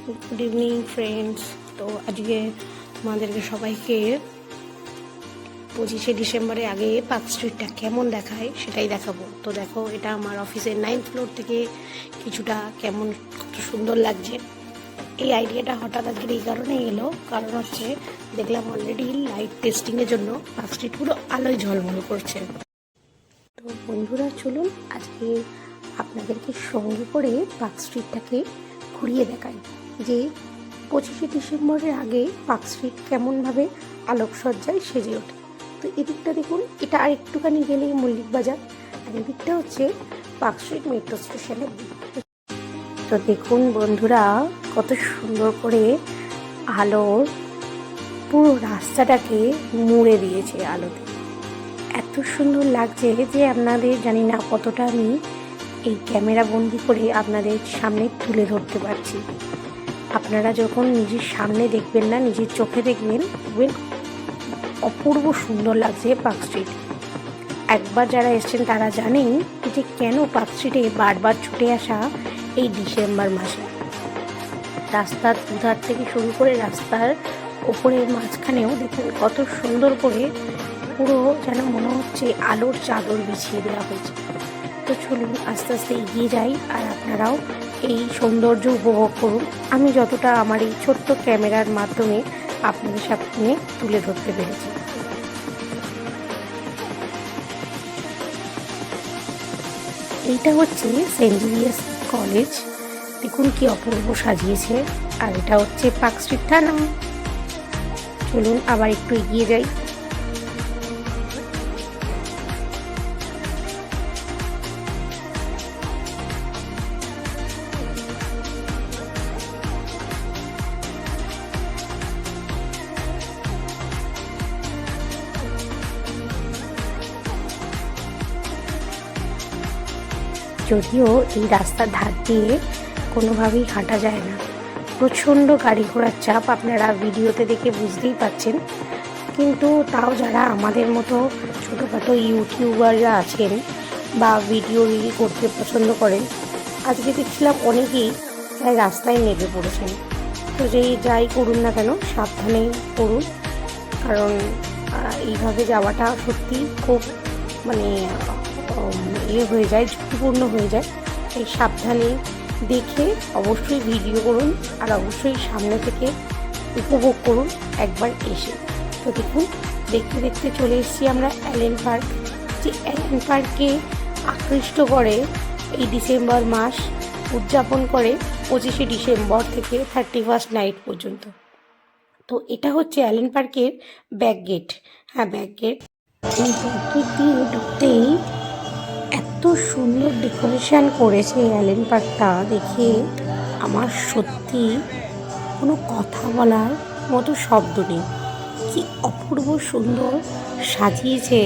Good evening friends. তো আজকে তোমাদেরকে সবাইকে 25শে ডিসেম্বরে আগে পার্ক স্ট্রিটটা কেমন দেখায় সেটাই দেখাবো। তো দেখো, এটা আমার অফিসের 9th ফ্লোর থেকে কিছুটা কেমন কত সুন্দর লাগছে। এই আইডিয়াটা হঠাৎ আজকের এই কারণেই এলো, কারণ হচ্ছে দেখলাম অলরেডি লাইট টেস্টিংয়ের জন্য পার্ক স্ট্রিটগুলো আলোয় ঝলমল করছে। তো বন্ধুরা, চলুন আজকে আপনাদেরকে সঙ্গে করে পার্ক স্ট্রিটটাকে ঘুরিয়ে দেখাই যে 25শে ডিসেম্বরের আগে পার্ক স্ট্রিট কেমনভাবে আলোকসজ্জায় সেজে ওঠে। তো এদিকটা দেখুন, এটা আর একটুখানি গেলেই মল্লিক বাজার, আর এদিকটা হচ্ছে পার্ক স্ট্রিট মেট্রো স্টেশনের দিক। তো দেখুন বন্ধুরা, কত সুন্দর করে আলোর পুরো রাস্তাটাকে মুড়ে দিয়েছে আলোতে। এত সুন্দর লাগছে যে আপনাদের জানি না কতটা আমি এই ক্যামেরা বন্দি করে আপনাদের সামনে তুলে ধরতে পারছি। আপনারা যখন নিজের সামনে দেখবেন না, নিজের চোখে দেখবেন অপূর্ব সুন্দর লাগছে পার্ক স্ট্রিট। একবার যারা এসছেন তারা জানেন যে কেন পার্ক স্ট্রিটে বারবার ছুটে আসা এই ডিসেম্বর মাসে। রাস্তার দুধার থেকে শুরু করে রাস্তার ওপরের মাঝখানেও দেখুন কত সুন্দর করে পুরো যেন মনে হচ্ছে আলোর চাদর বিছিয়ে দেওয়া হয়েছে। তো চলুন আস্তে আস্তে এগিয়ে যাই, আর আপনারাও এই সৌন্দর্য উপভোগ করুন। আমি যতটা আমার এই ছোট্ট ক্যামেরার মাধ্যমে আপনাদের সামনে তুলে ধরতে পেরেছি। এইটা হচ্ছে সেন্ট জেভিয়ার্স কলেজ, দেখুন কি অপূর্ব সাজিয়েছে। আর এটা হচ্ছে পার্ক স্ট্রিট থানা। চলুন আবার একটু এগিয়ে যাই। যদিও এই রাস্তার ধার দিয়ে কোনোভাবেই হাঁটা যায় না, প্রচণ্ড গাড়ি ঘোড়ার চাপ, আপনারা ভিডিওতে দেখে বুঝতেই পারছেন। কিন্তু তাও যারা আমাদের মতো ছোটোখাটো ইউটিউবাররা আছেন বা ভিডিও রিল করতে পছন্দ করেন, আজকে দেখছিলাম অনেকেই প্রায় রাস্তায় নেমে পড়েছেন। তো যাই করুন না কেন সাবধানে করুন, কারণ এইভাবে যাওয়াটা সত্যি খুব হয়ে যায়, ঝুঁকিপূর্ণ হয়ে যায়। তাই সাবধানে দেখে অবশ্যই ভিডিও করুন, আর অবশ্যই সামনে থেকে উপভোগ করুন একবার এসে। তো দেখুন, দেখতে দেখতে চলে এসেছি আমরা অ্যালেন পার্ক। যে অ্যালেন পার্কে আকৃষ্ট করে এই ডিসেম্বর মাস উদযাপন করে 25শে ডিসেম্বর থেকে 31st নাইট পর্যন্ত। তো এটা হচ্ছে অ্যালেন পার্কের ব্যাক গেট। হ্যাঁ, ব্যাক গেট। এই ব্যাক গেট দিয়ে ঢুকতেই এত সুন্দর ডেকোরেশন করেছে অ্যালেন পার্কটা, দেখে আমার সত্যি কোনো কথা বলার মতো শব্দ নেই। কি অপূর্ব সুন্দর সাজিয়েছে,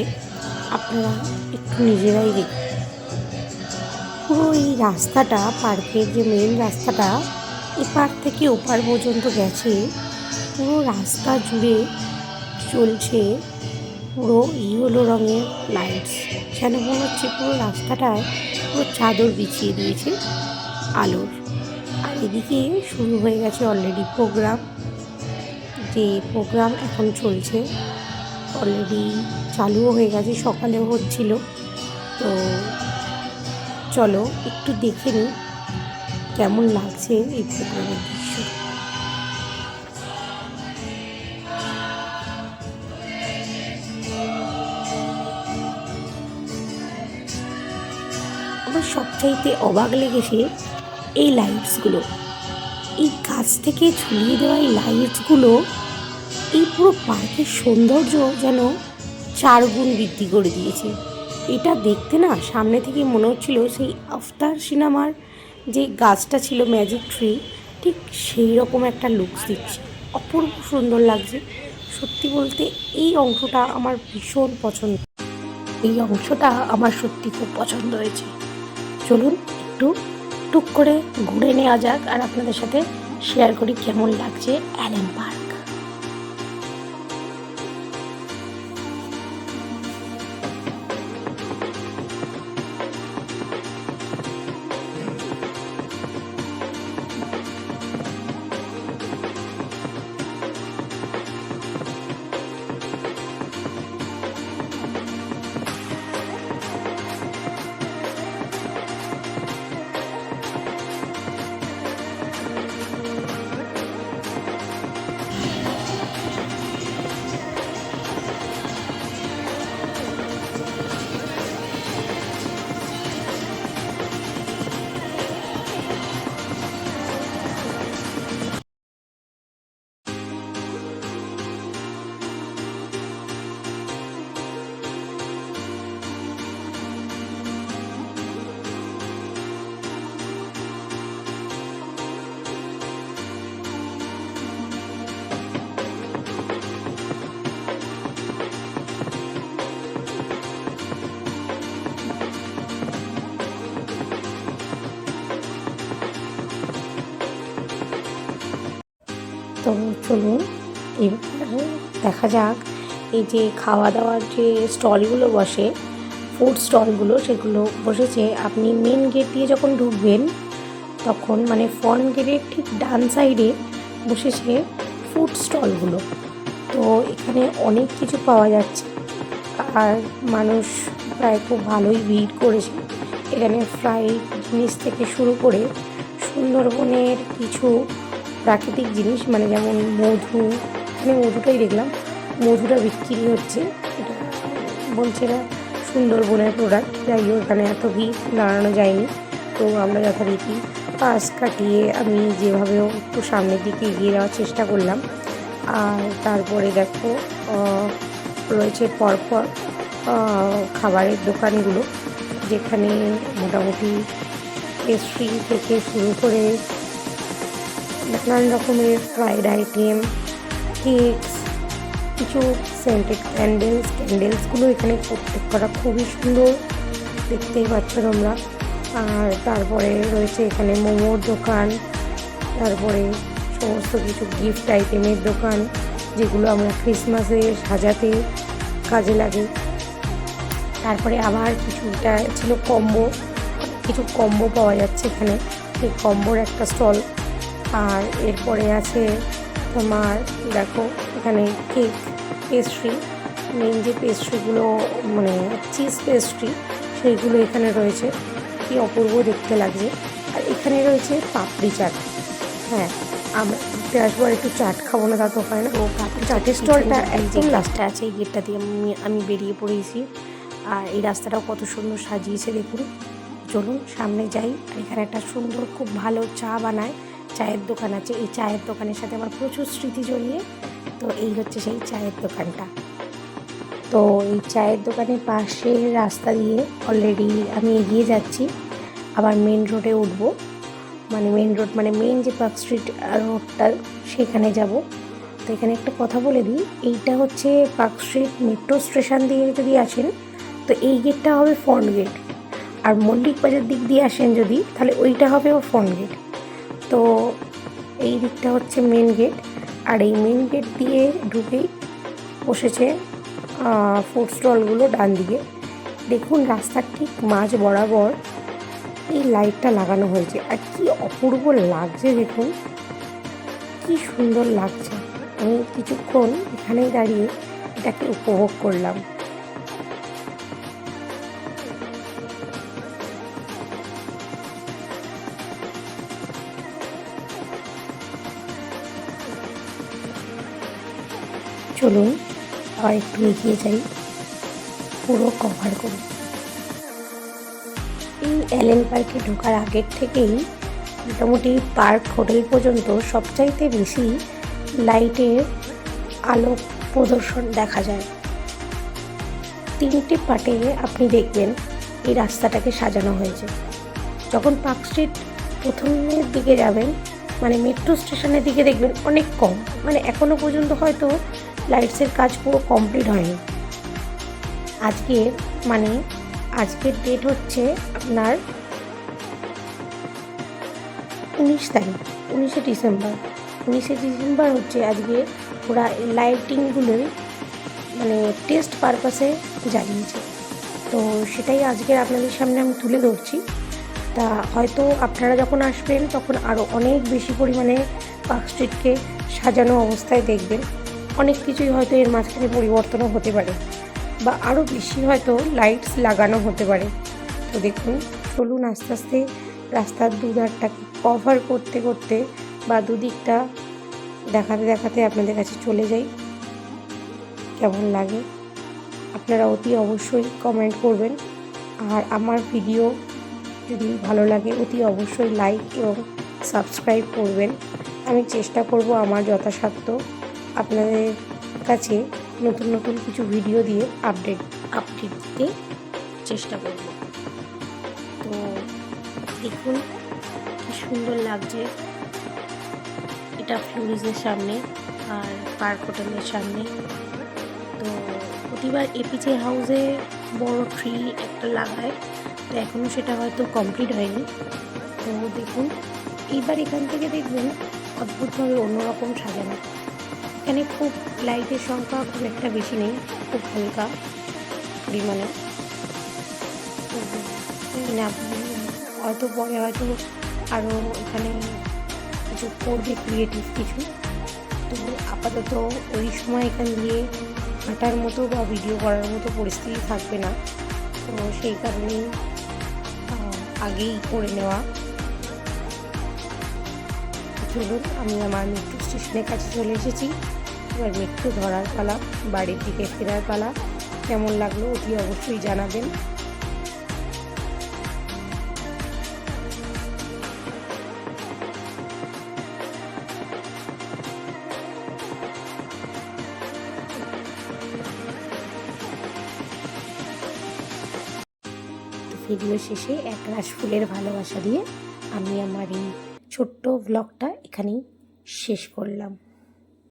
আপনারা একটু নিজেরাই দেখুন। পুরো এই রাস্তাটা, পার্কের যে মেন রাস্তাটা, এপার থেকে ওপার পর্যন্ত গেছে, পুরো রাস্তা জুড়ে চলছে পুরো ইয়েলো রঙের লাইটস। যেন মনে হচ্ছে পুরো রাস্তাটায় পুরো চাদর বিছিয়ে দিয়েছে আলোর। আর এদিকে শুরু হয়ে গেছে অলরেডি প্রোগ্রাম, যে প্রোগ্রাম এখন চলছে, অলরেডি চালুও হয়ে গেছে, সকালেও হচ্ছিল। তো চলো একটু দেখে নিই কেমন লাগছে এই প্রোগ্রামের দৃশ্য। আমার সবচাইতে অবাক লেগেছে এই লাইটসগুলো, এই গাছ থেকে ঝুলিয়ে দেওয়া এই লাইটসগুলো এই পুরো পার্কের সৌন্দর্য যেন 4 গুণ বৃদ্ধি করে দিয়েছে। এটা দেখতে না সামনে থেকে মনে হচ্ছিল সেই আফতার সিনেমার যে গাছটা ছিল ম্যাজিক ট্রি, ঠিক সেই রকম একটা লুকস দিচ্ছে। অপূর্ব সুন্দর লাগছে সত্যি বলতে। এই অংশটা আমার ভীষণ পছন্দ, এই অংশটা আমার সত্যি খুব পছন্দ হয়েছে। চলুন একটু টুক করে ঘুরে নেওয়া যাক, আর আপনাদের সাথে শেয়ার করি কেমন লাগছে অ্যালেন পার্ক। তো চলুন এবার দেখা যাক এই যে খাওয়া দাওয়ার যে স্টলগুলো বসে, ফুড স্টলগুলো, সেগুলো বসেছে। আপনি মেন গেট দিয়ে যখন ঢুকবেন তখন মানে ফ্রন্ট গেটের ঠিক ডান সাইডে বসেছে ফুড স্টলগুলো। তো এখানে অনেক কিছু পাওয়া যাচ্ছে আর মানুষ প্রায় খুব ভালোই ভিড় করেছে। এখানে ফ্রাই জিনিস থেকে শুরু করে সুন্দরবনের কিছু প্রাকৃতিক জিনিস, মানে যেমন মধু, এখানে মধুটাই দেখলাম, মধুটা বিক্রি হচ্ছে। এটা বলছে না সুন্দরবনের প্রোডাক্ট, যাই হোক এখানে এত ভিড় দাঁড়ানো যায়নি। তো আমরা যথারীতি পাশ কাটিয়ে আমি যেভাবেও একটু সামনের দিকে এগিয়ে যাওয়ার চেষ্টা করলাম। আর তারপরে দেখো রয়েছে পরপর খাবারের দোকানগুলো, যেখানে মোটামুটি পেস্ট্রি থেকে শুরু করে নানান রকমের ফ্রাইড আইটেম, কেকস, কিছু সেন্টেড ক্যান্ডেলসগুলো এখানে প্রত্যেকটা খুবই সুন্দর, দেখতেই পাচ্ছ তোমরা। আর তারপরে রয়েছে এখানে মোমোর দোকান, তারপরে সমস্ত কিছু গিফট আইটেমের দোকান, যেগুলো আমরা ক্রিসমাসে সাজাতে কাজে লাগে। তারপরে আবার কিছুটা ছিল কম্বো, কিছু কম্বো পাওয়া যাচ্ছে এখানে, এই কম্বোর একটা স্টল। আর এরপরে আছে তোমার দেখো এখানে কেক, পেস্ট্রি, মেন যে পেস্ট্রিগুলো মানে চিজ পেস্ট্রি, সেইগুলো এখানে রয়েছে, কি অপূর্ব দেখতে লাগছে। আর এখানে রয়েছে পাপড়ি চাট। হ্যাঁ, আমরা ঘুরতে আসবো আর একটু চাট খাবো না, তা তো হয় না। ও পাপড়ি চাটের স্টলটা একদম লাস্টে আছে, এই গেটটা দিয়ে আমি বেরিয়ে পড়েছি। আর এই রাস্তাটাও কত সুন্দর সাজিয়েছে দেখুন। চলুন সামনে যাই। আর এখানে একটা সুন্দর খুব ভালো চা বানায়, চায়ের দোকান আছে। এই চায়ের দোকানের সাথে আমার প্রচুর স্মৃতি জড়িয়ে। তো এই হচ্ছে সেই চায়ের দোকানটা। তো এই চায়ের দোকানের পাশে রাস্তা দিয়ে অলরেডি আমি এগিয়ে যাচ্ছি, আবার মেন রোডে উঠবো। মানে মেন রোড মানে মেন যে পার্ক স্ট্রিট রোডটা, সেখানে যাব। তো এখানে একটা কথা বলে দিই, এইটা হচ্ছে পার্ক স্ট্রিট মেট্রো স্টেশন দিয়ে যদি আসেন তো এই গেটটা হবে ফ্রন্ট গেট, আর মল্লিক বাজার দিক দিয়ে আসেন যদি, তাহলে ওইটা হবে ও ফ্রন্ট গেট। তো এই দিকটা হচ্ছে মেন গেট, আর এই মেন গেট দিয়ে ঢুকেই বসেছে ফুড স্টলগুলো ডান দিকে। দেখুন রাস্তার ঠিক মাঝ বরাবর এই লাইটটা লাগানো হয়েছে, আর কি অপূর্ব লাগছে দেখুন, কি সুন্দর লাগছে। আমি কিছুক্ষণ এখানেই দাঁড়িয়ে এটাকে উপভোগ করলাম। চলুন আবার একটু এগিয়ে যাই, পুরো কভার করি। এই এলএন পার্কে ঢোকার আগের থেকেই মোটামুটি পার্ক হোটেল পর্যন্ত সবচাইতে বেশি লাইটের আলো প্রদর্শন দেখা যায়। 3টে পার্টে আপনি দেখবেন এই রাস্তাটাকে সাজানো হয়েছে। যখন পার্ক স্ট্রিট প্রথমের দিকে যাবেন, মানে মেট্রো স্টেশনের দিকে, দেখবেন অনেক কম, মানে এখনও পর্যন্ত হয়তো লাইটসের কাজ পুরো কমপ্লিট হয়নি। আজকের ডেট হচ্ছে আপনার 19 তারিখ, 19শে ডিসেম্বর। 19শে ডিসেম্বর হচ্ছে আজকে ওরা লাইটিংগুলোই মানে টেস্ট পারপাসে জ্বালিয়েছে। তো সেটাই আজকের আপনাদের সামনে আমি তুলে ধরছি। তা হয়তো আপনারা যখন আসবেন তখন আরও অনেক বেশি পরিমাণে পার্ক স্ট্রিটকে সাজানো অবস্থায় দেখবেন। অনেক কিছুই হয়তো এর মাঝখানে পরিবর্তনও হতে পারে, বা আরও বেশি হয়তো লাইটস লাগানো হতে পারে। তো দেখুন, চলুন আস্তে আস্তে রাস্তার দুধারটাকে কভার করতে করতে বা দুদিকটা দেখাতে দেখাতে আপনাদের কাছে চলে যাই। কেমন লাগে আপনারা অতি অবশ্যই কমেন্ট করবেন, আর আমার ভিডিও যদি ভালো লাগে অতি অবশ্যই লাইক এবং সাবস্ক্রাইব করবেন। আমি চেষ্টা করব আমার যথাসাধ্য আপনাদের কাছে নতুন নতুন কিছু ভিডিও দিয়ে আপডেট দিতে চেষ্টা করব। তো দেখুন কি সুন্দর লাগছে, এটা ফ্লুরিজের সামনে আর পার্ক হোটেলের সামনে। তো প্রতিবার এপিজে হাউসে বড় ট্রি একটা লাগায়, তো এখনও সেটা হয়তো কমপ্লিট হয়নি। তো দেখুন এইবার এখান থেকে দেখবেন অদ্ভুতভাবে অন্যরকম সাজানো। এখানে খুব লাইটের সংখ্যা খুব একটা বেশি নেই, খুব হালকা পরিমাণে। না, হয়তো পরে হয়তো আরও এখানে কিছু করবে, ক্রিয়েটিভ কিছু। তো আপাতত ওই সময় এখান দিয়ে হাঁটার মতো বা ভিডিও করার মতো পরিস্থিতি থাকবে না, তো সেই কারণেই আগেই করে নেওয়া। চলুন, আমি আমার মেট্রো স্টেশনের কাছে চলে এসেছি। এবার মেট্রো ধরার পালা, বাড়ির দিকে ফেরার পালা। কেমন লাগলো অতি অবশ্যই জানাবেন। ভিডিও শেষে একরাশ ফুলের ভালোবাসা দিয়ে আমি আমার এই ছোট্ট ব্লগটা এখানেই শেষ করলাম।